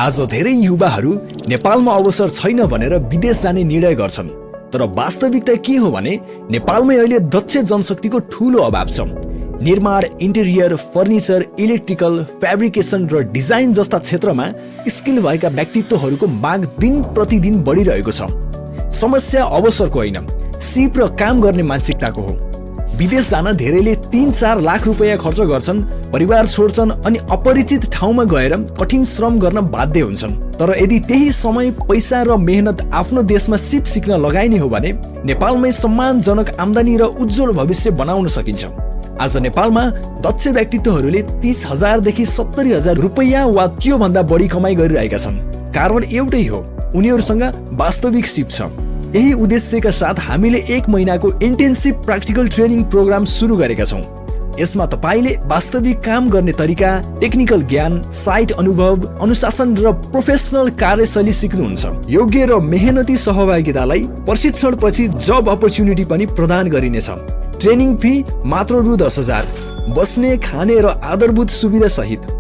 आज धेरै युवाहरू नेपालमा अवसर छैन भनेर विदेश जाने निर्णय गर्छन्। तर वास्तविकता के हो भने नेपालमै अहिले दक्ष जनशक्तिको ठूलो अभाव छ। निर्माण, इन्टेरियर, फर्निचर, इलेक्ट्रिकल, फ्याब्रिकेसन र डिजाइन जस्ता क्षेत्रमा स्किल भएका व्यक्तित्वहरूको माग दिन प्रतिदिन बढिरहेको छ। समस्या अवसरको होइन, सिप र काम गर्ने मानसिकताको हो। विदेश जान धेरैले 3-4 लाख रुपैयाँ खर्च गर्छन्, परिवार छोड्छन् अनि अपरिचित ठाउँमा गएर कठिन श्रम गर्न बाध्य हुन्छन्। तर यदि त्यही समय, पैसा र मेहनत आफ्नो देशमा सिप सिक्न लगाइने हो भने नेपालमै सम्मानजनक आम्दानी र उज्जवल भविष्य बनाउन सकिन्छ। आज नेपालमा दक्ष व्यक्तित्वहरूले 30,000 देखि 70,000 रुपैयाँ वा त्योभन्दा बढी कमाइ गरिरहेका छन्। कारण एउटै हो, उनीहरूसँग वास्तविक सिप छ। यही उद्देश्यका साथ हामीले 1 महिनाको इन्टेन्सिभ प्र्याक्टिकल ट्रेनिङ प्रोग्राम सुरु गरेका छौँ। यसमा तपाईले वास्तविक काम गर्ने तरिका, टेक्निकल ज्ञान, साइट अनुभव, अनुशासन र प्रोफेसनल कार्यशैली सिक्नुहुन्छ। योग्य र मेहनती सहभागितालाई प्रशिक्षणपछि जब अपर्च्युनिटी पनि प्रदान गरिनेछ। ट्रेनिङ फी मात्र रु 10,000, बस्ने, खाने र आधारभूत सुविधा सहित